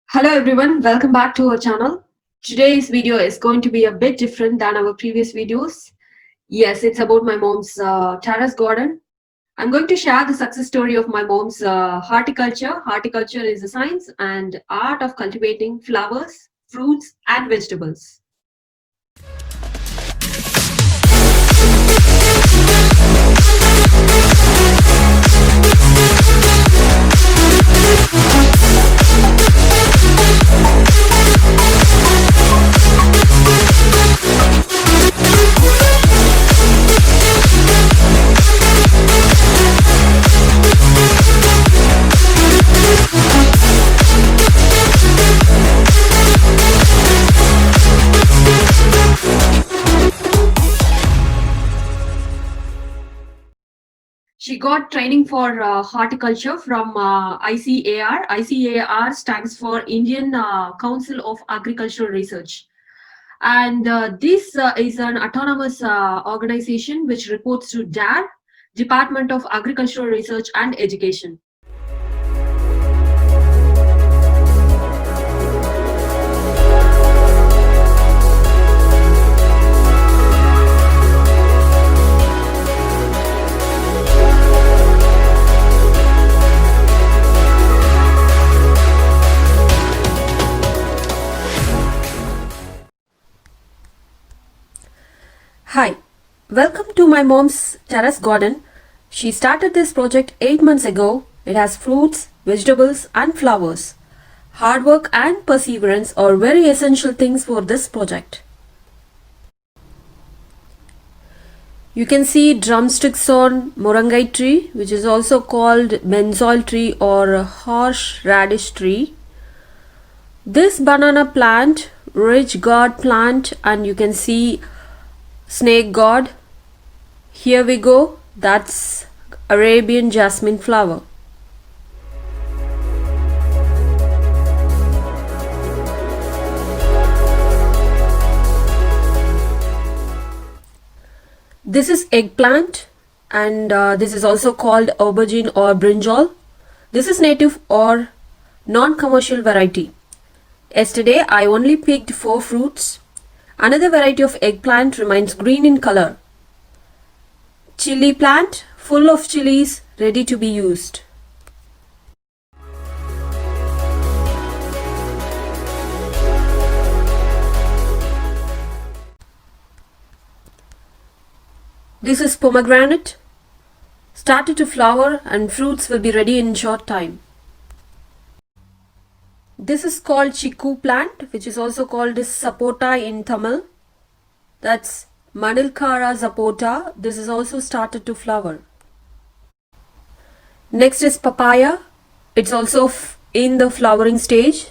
Hello everyone, welcome back to our channel. Today's video is going to be a bit different than our previous videos. Yes, it's about my mom's terrace garden. I'm going to share the success story of my mom's horticulture. Horticulture is the science and art of cultivating flowers, fruits and vegetables. She got training for horticulture from ICAR. ICAR stands for Indian Council of Agricultural Research. And this is an autonomous organization which reports to DAR, Department of Agricultural Research and Education. Hi, welcome to my mom's terrace garden. She started this project 8 months ago. It has fruits, vegetables and flowers. Hard work and perseverance are very essential things for this project. You can see drumsticks on morangai tree, which is also called benzoil tree or horse radish tree. This banana plant, ridge gourd plant, and you can see snake gourd. Here we go, that's Arabian jasmine flower. This is eggplant, and this is also called aubergine or brinjal. This is native or non-commercial variety. Yesterday I only picked 4 fruits. Another variety of eggplant remains green in color. Chili plant, full of chilies, ready to be used. This is pomegranate. Started to flower and fruits will be ready in short time. This is called chiku plant, which is also called as sapota in Tamil. That's Manilkara sapota. This is also started to flower. Next is papaya. It's also in the flowering stage.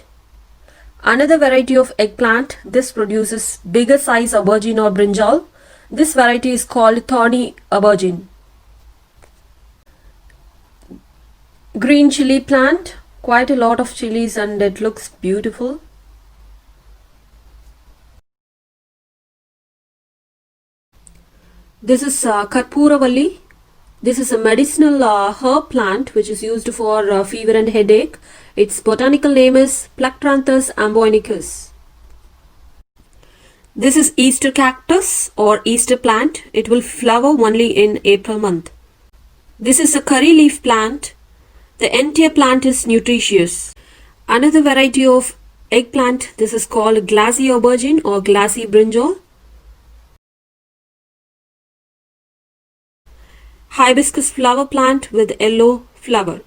Another variety of eggplant. This produces bigger size aubergine or brinjal. This variety is called thorny aubergine. Green chili plant. Quite a lot of chilies and it looks beautiful. This is Karpuravalli. This is a medicinal herb plant which is used for fever and headache. Its botanical name is Plectranthus amboinicus. This is Easter cactus or Easter plant. It will flower only in April month. This is a curry leaf plant. The entire plant is nutritious. Another variety of eggplant, this is called glassy aubergine or glassy brinjal. Hibiscus flower plant with yellow flower.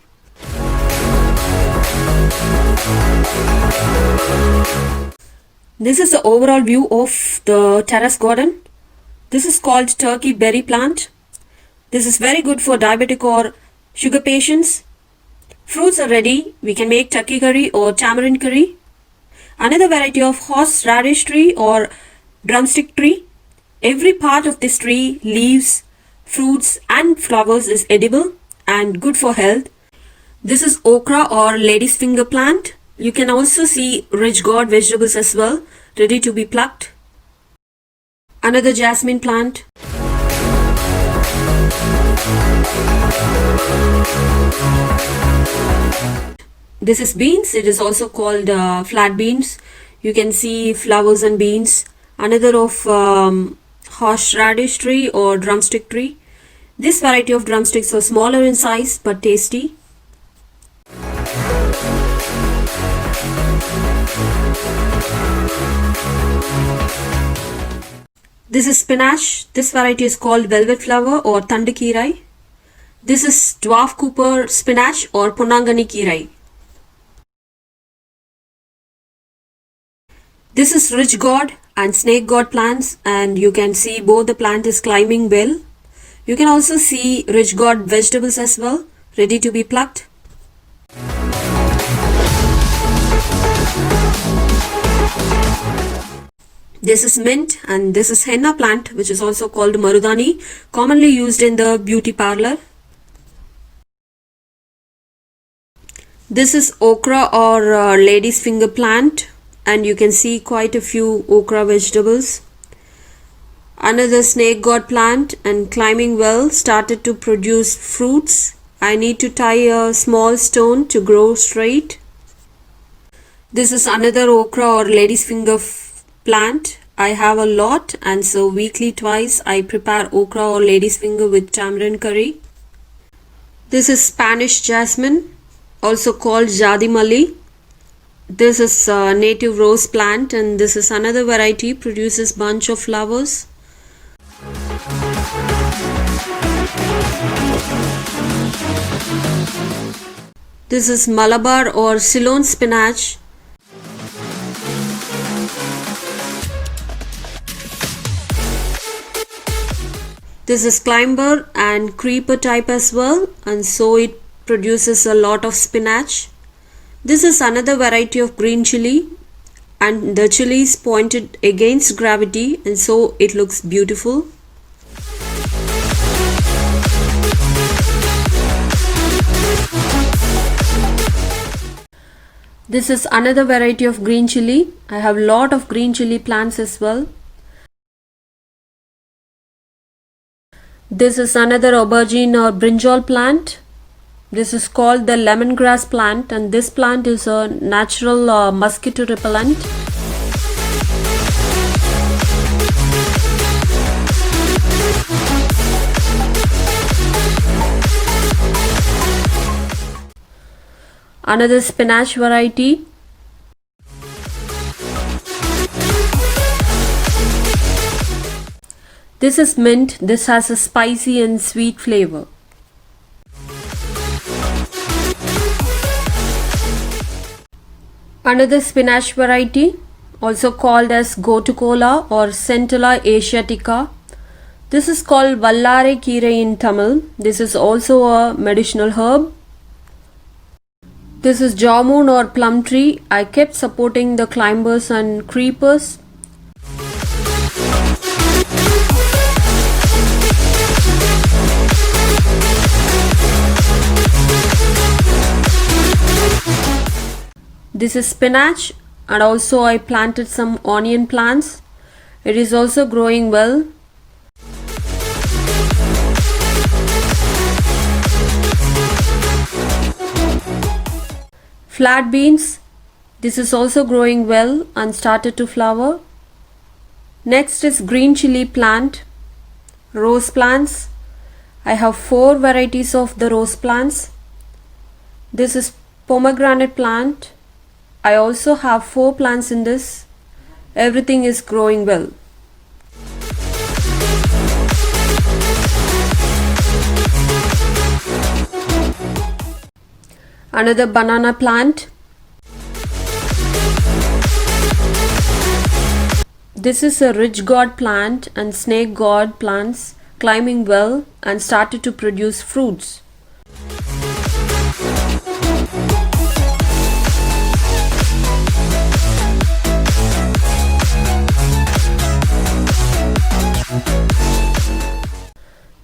This is the overall view of the terrace garden. This is called turkey berry plant. This is very good for diabetic or sugar patients. Fruits are ready. We can make turkey curry or tamarind curry. Another variety of horse radish tree or drumstick tree. Every part of this tree, leaves, fruits and flowers is edible and good for health. This is okra or lady's finger plant. You can also see rich gourd vegetables as well, ready to be plucked. Another jasmine plant. This is beans. It is also called flat beans. You can see flowers and beans. Another of horseradish tree or drumstick tree. This variety of drumsticks are smaller in size but tasty. This is spinach. This variety is called velvet flower or tandakirai. This is dwarf Cooper spinach or ponangani kirai. This is rich gourd and snake gourd plants, and you can see both the plant is climbing well. You can also see rich gourd vegetables as well, ready to be plucked. This is mint, and this is henna plant, which is also called marudani, commonly used in the beauty parlor. This is okra or lady's finger plant, and you can see quite a few okra vegetables. Another snake gourd plant, and climbing well, started to produce fruits. I need to tie a small stone to grow straight. This is another okra or lady's finger plant. I have a lot, and so weekly twice I prepare okra or lady's finger with tamarind curry. This is Spanish jasmine, also called jadi malli. This is a native rose plant, and this is another variety, produces bunch of flowers. This is Malabar or Ceylon spinach. This is climber and creeper type as well, and so it produces a lot of spinach. This is another variety of green chili, and the chili is pointed against gravity, and so it looks beautiful. This is another variety of green chili. I have lot of green chili plants as well. This is another aubergine or brinjal plant. This is called the lemongrass plant, and this plant is a natural mosquito repellent. Another spinach variety. This is mint. This has a spicy and sweet flavor. Another spinach variety, also called as gotukola or Centella asiatica. This is called Vallare Keerai in Tamil. This is also a medicinal herb. This is jamun or plum tree. I kept supporting the climbers and creepers. This is spinach, and also I planted some onion plants. It is also growing well. Flat beans. This is also growing well and started to flower. Next is green chili plant. Rose plants. I have 4 varieties of the rose plants. This is pomegranate plant. I also have 4 plants in this. Everything is growing well. Another banana plant. This is a rich gourd plant and snake gourd plants, climbing well and started to produce fruits.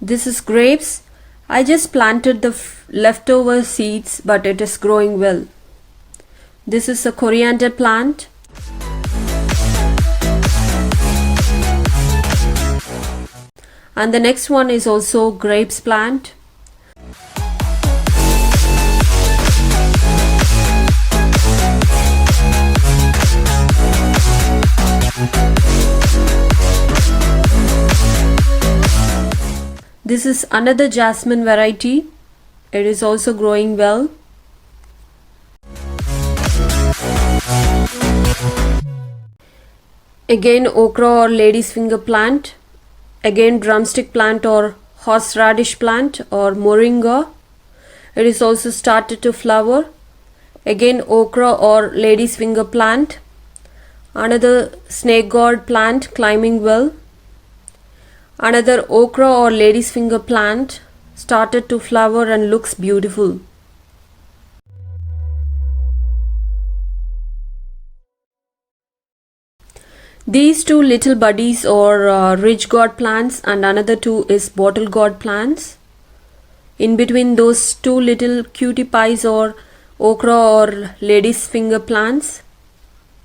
This is grapes. I just planted the leftover seeds, but it is growing well. This is a coriander plant. And the next one is also grapes plant. This is another jasmine variety. It is also growing well. Again okra or lady's finger plant. Again drumstick plant or horseradish plant or moringa. It is also started to flower. Again okra or lady's finger plant. Another snake gourd plant climbing well. Another okra or lady's finger plant started to flower and looks beautiful. These two little buddies are ridge gourd plants, and another two is bottle gourd plants. In between those two little cutie pies or okra or lady's finger plants.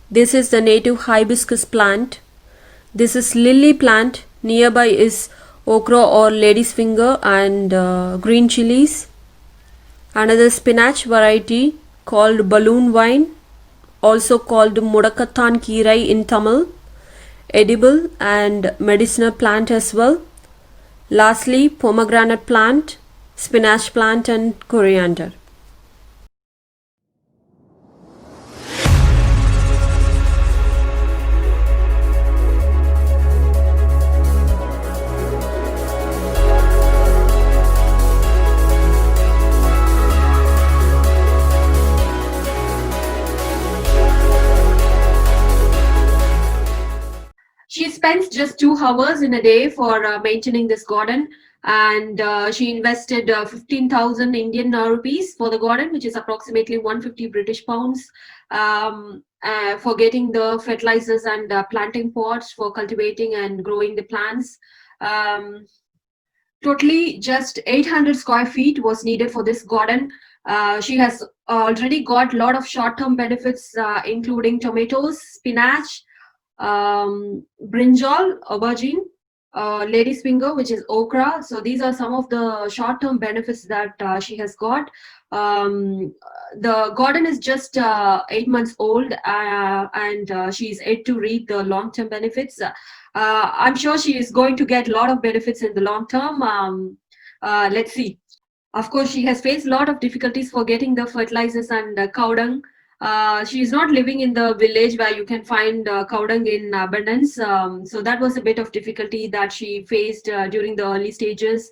This is the native hibiscus plant. This is lily plant. Nearby is okra or lady's finger and green chilies. Another spinach variety called balloon vine, also called Mudakattan Kirai in Tamil, edible and medicinal plant as well. Lastly, pomegranate plant, spinach plant and coriander. She spends just 2 hours in a day for maintaining this garden, and she invested 15,000 Indian rupees for the garden, which is approximately 150 British pounds, for getting the fertilizers and planting pots for cultivating and growing the plants. Totally just 800 square feet was needed for this garden. She has already got a lot of short-term benefits, including tomatoes, spinach, brinjal, aubergine, lady's finger, which is okra. So these are some of the short-term benefits that she has got. The garden is just 8 months old, and she's yet to reap the long-term benefits. I'm sure she is going to get a lot of benefits in the long term. Let's see. Of course, she has faced a lot of difficulties for getting the fertilizers and cow dung. She is not living in the village where you can find cow dung in abundance. So that was a bit of difficulty that she faced during the early stages.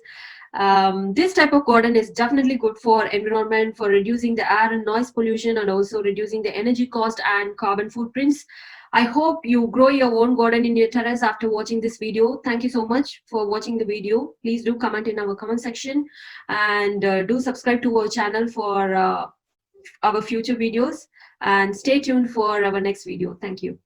This type of garden is definitely good for environment, for reducing the air and noise pollution, and also reducing the energy cost and carbon footprints. I hope you grow your own garden in your terrace after watching this video. Thank you so much for watching the video. Please do comment in our comment section, and do subscribe to our channel for our future videos, and stay tuned for our next video. Thank you.